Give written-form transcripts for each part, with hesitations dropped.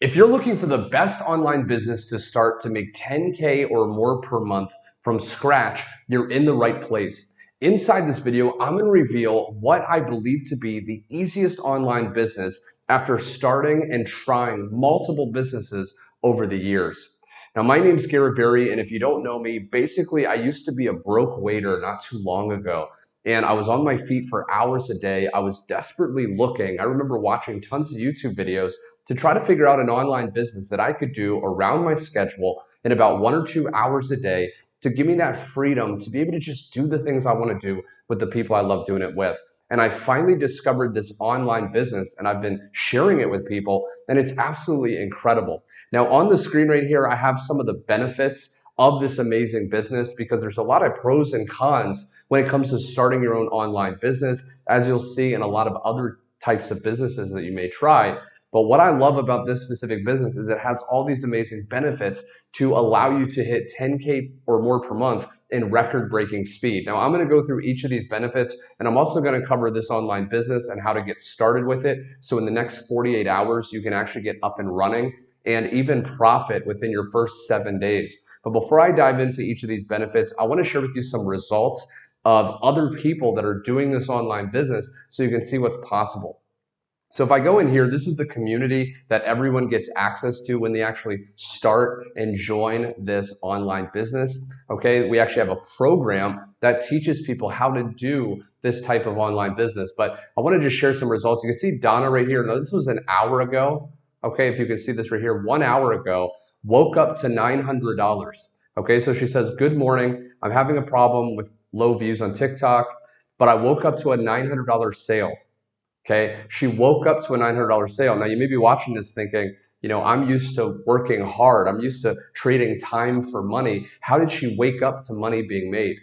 If you're looking for the best online business to start to make 10K or more per month from scratch, you're in the right place. Inside this video, I'm going to reveal what I believe to be the easiest online business after starting and trying multiple businesses over the years. Now, my name's Garrett, and if you don't know me, basically I used to be a broke waiter not too long ago. And I was on my feet for hours a day. I was desperately looking. I remember watching tons of YouTube videos to try to figure out an online business that I could do around my schedule in about 1 or 2 hours a day to give me that freedom to be able to just do the things I want to do with the people I love doing it with. And I finally discovered this online business and I've been sharing it with people, and it's absolutely incredible. Now on the screen right here, I have some of the benefits of this amazing business because there's a lot of pros and cons when it comes to starting your own online business, as you'll see in a lot of other types of businesses that you may try. But what I love about this specific business is it has all these amazing benefits to allow you to hit 10K or more per month in record-breaking speed. Now, I'm going to go through each of these benefits, and I'm also going to cover this online business and how to get started with it. So in the next 48 hours, you can actually get up and running and even profit within your first 7 days. But before I dive into each of these benefits, I want to share with you some results of other people that are doing this online business so you can see what's possible. So if I go in here, this is the community that everyone gets access to when they actually start and join this online business. Okay, we actually have a program that teaches people how to do this type of online business. But I want to just share some results. You can see Donna right here. Now, this was an hour ago. Okay, if you can see this right here, 1 hour ago, woke up to $900. Okay, so she says, good morning. I'm having a problem with low views on TikTok, but I woke up to a $900 sale. Okay, she woke up to a $900 sale. Now you may be watching this thinking, you know, I'm used to working hard. I'm used to trading time for money. How did she wake up to money being made?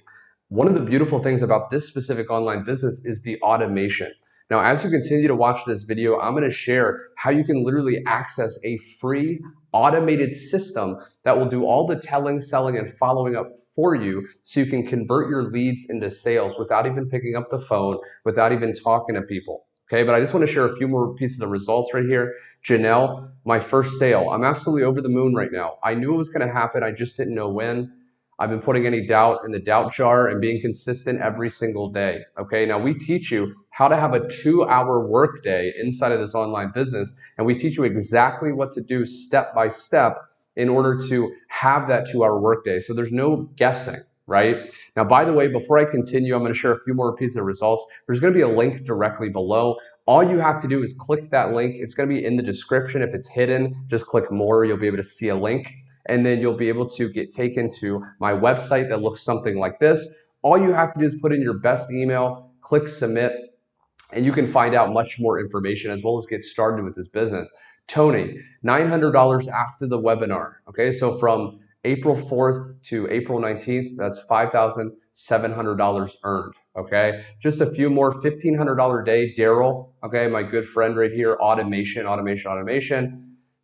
One of the beautiful things about this specific online business is the automation. Now, as you continue to watch this video, I'm going to share how you can literally access a free automated system that will do all the telling, selling, and following up for you so you can convert your leads into sales without even picking up the phone, without even talking to people. Okay, but I just want to share a few more pieces of results right here. Janelle, my first sale. I'm absolutely over the moon right now. I knew it was going to happen. I just didn't know when. I've been putting any doubt in the doubt jar and being consistent every single day. Okay, now we teach you how to have a 2-hour workday inside of this online business, and we teach you exactly what to do step by step in order to have that 2-hour workday. So there's no guessing. Right? Now, by the way, before I continue, I'm going to share a few more pieces of results. There's going to be a link directly below. All you have to do is click that link. It's going to be in the description. If it's hidden, just click more. You'll be able to see a link, and then you'll be able to get taken to my website that looks something like this. All you have to do is put in your best email, click submit, and you can find out much more information as well as get started with this business. Tony, $900 after the webinar. Okay, so from April 4th to April 19th, that's $5,700 earned, okay? Just a few more, $1,500 a day. Daryl, okay, my good friend right here, automation.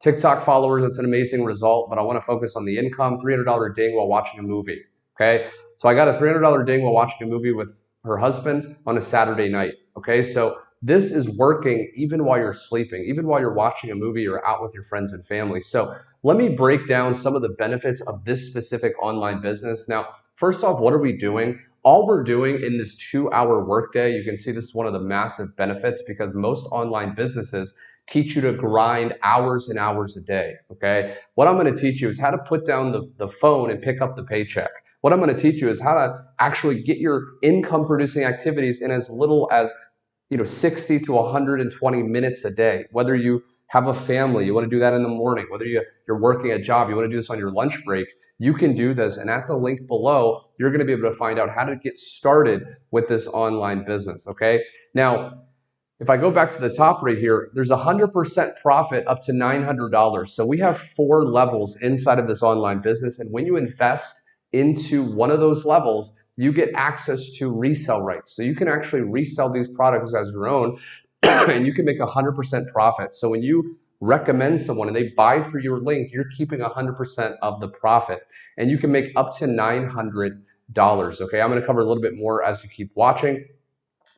TikTok followers, that's an amazing result, but I wanna focus on the income, $300 ding while watching a movie, okay? So I got a $300 ding while watching a movie with her husband on a Saturday night, okay? So this is working even while you're sleeping, even while you're watching a movie or out with your friends and family. So let me break down some of the benefits of this specific online business. Now, first off, what are we doing? All we're doing in this 2-hour workday, you can see this is one of the massive benefits because most online businesses teach you to grind hours and hours a day, okay? What I'm gonna teach you is how to put down the phone and pick up the paycheck. What I'm gonna teach you is how to actually get your income producing activities in as little as 60 to 120 minutes a day. Whether you have a family, you want to do that in the morning, whether you're working a job, you want to do this on your lunch break, you can do this. And at the link below, you're going to be able to find out how to get started with this online business, okay? Now, if I go back to the top right here, there's 100% profit up to $900. So we have 4 levels inside of this online business. And when you invest into one of those levels, you get access to resell rights. So you can actually resell these products as your own and you can make 100% profit. So when you recommend someone and they buy through your link, you're keeping 100% of the profit and you can make up to $900. Okay, I'm gonna cover a little bit more as you keep watching.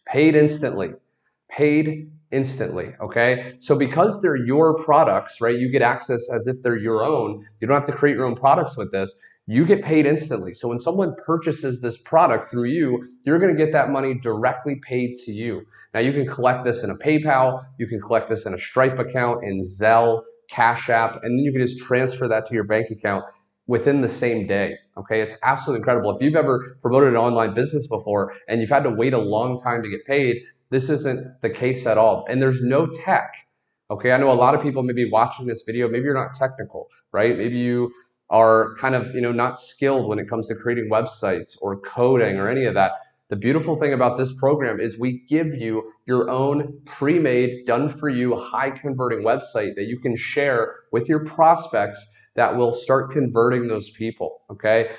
Paid instantly. Paid instantly, okay? So because they're your products, right, you get access as if they're your own. You don't have to create your own products with this. You get paid instantly. So when someone purchases this product through you, you're gonna get that money directly paid to you. Now you can collect this in a PayPal, you can collect this in a Stripe account, in Zelle, Cash App, and then you can just transfer that to your bank account within the same day, okay? It's absolutely incredible. If you've ever promoted an online business before and you've had to wait a long time to get paid, this isn't the case at all. And there's no tech, okay? I know a lot of people may be watching this video, maybe you're not technical, right? Maybe you are kind of, not skilled when it comes to creating websites or coding or any of that. The beautiful thing about this program is we give you your own pre-made, done-for-you, high-converting website that you can share with your prospects that will start converting those people, okay?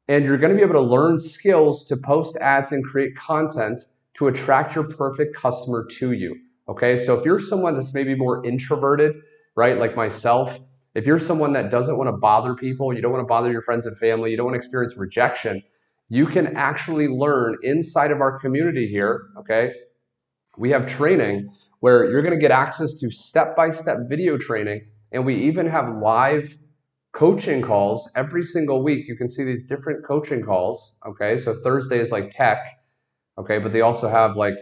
And you're gonna be able to learn skills to post ads and create content to attract your perfect customer to you, okay? So if you're someone that's maybe more introverted, right, like myself, if you're someone that doesn't wanna bother people, you don't wanna bother your friends and family, you don't wanna experience rejection, you can actually learn inside of our community here, okay? We have training where you're gonna get access to step-by-step video training, and we even have live coaching calls every single week. You can see these different coaching calls, okay? So Thursday is like tech, okay? But they also have like,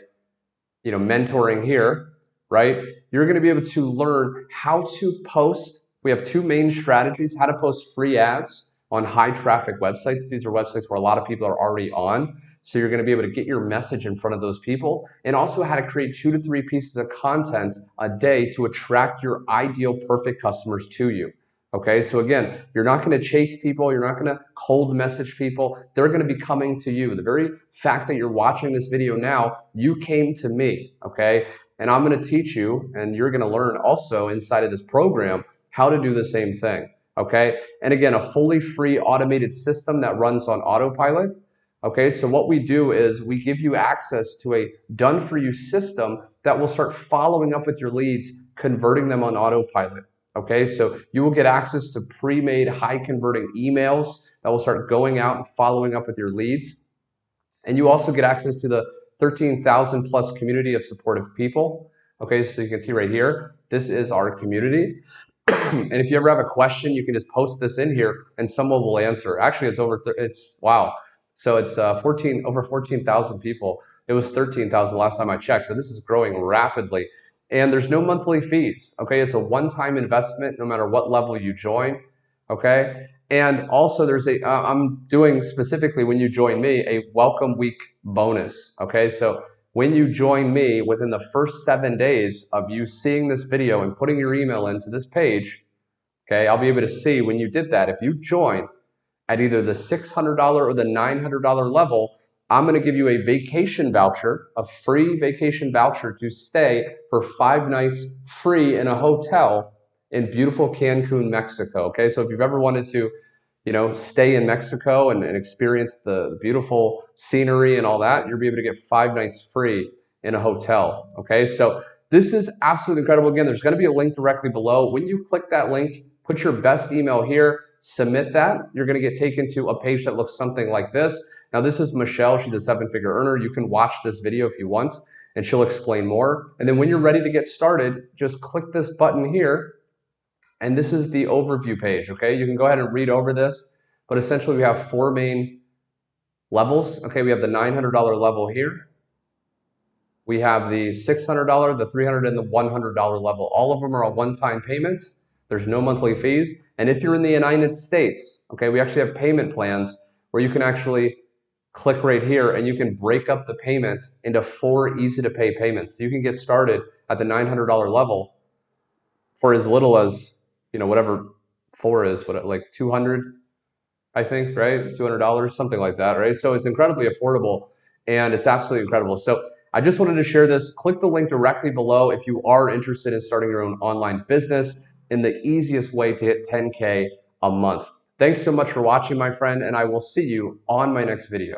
mentoring here, right? You're gonna be able to learn how to post. We have two main strategies: how to post free ads on high traffic websites. These are websites where a lot of people are already on. So you're gonna be able to get your message in front of those people, and also how to create 2 to 3 pieces of content a day to attract your ideal perfect customers to you. Okay, so again, you're not gonna chase people, you're not gonna cold message people, they're gonna be coming to you. The very fact that you're watching this video now, you came to me, okay? And I'm gonna teach you, and you're gonna learn also inside of this program, how to do the same thing, okay? And again, a fully free automated system that runs on autopilot, okay? So what we do is we give you access to a done-for-you system that will start following up with your leads, converting them on autopilot. Okay, so you will get access to pre-made high converting emails that will start going out and following up with your leads. And you also get access to the 13,000 plus community of supportive people. Okay, so you can see right here, this is our community. And if you ever have a question, you can just post this in here and someone will answer. Actually, wow. So it's over 14,000 people. It was 13,000 last time I checked. So this is growing rapidly. And there's no monthly fees, okay? It's a one-time investment no matter what level you join, okay? And also there's I'm doing specifically when you join me, a welcome week bonus, okay? So when you join me within the first 7 days of you seeing this video and putting your email into this page, okay, I'll be able to see when you did that. If you join at either the $600 or the $900 level, I'm gonna give you a vacation voucher, a free vacation voucher to stay for 5 nights free in a hotel in beautiful Cancun, Mexico, okay? So if you've ever wanted to, stay in Mexico and experience the beautiful scenery and all that, you'll be able to get 5 nights free in a hotel, okay? So this is absolutely incredible. Again, there's gonna be a link directly below. When you click that link, put your best email here, submit that. You're gonna get taken to a page that looks something like this. Now this is Michelle, she's a 7-figure earner. You can watch this video if you want, and she'll explain more. And then when you're ready to get started, just click this button here, and this is the overview page, okay? You can go ahead and read over this, but essentially we have 4 main levels, okay? We have the $900 level here. We have the $600, the $300, and the $100 level. All of them are a one-time payment. There's no monthly fees. And if you're in the United States, okay, we actually have payment plans where you can actually click right here and you can break up the payment into 4 easy to pay payments. So you can get started at the $900 level for as little as, whatever 4 is, like 200, I think, right? $200, something like that, right? So it's incredibly affordable and it's absolutely incredible. So I just wanted to share this. Click the link directly below if you are interested in starting your own online business in the easiest way to hit 10K a month. Thanks so much for watching, my friend, and I will see you on my next video.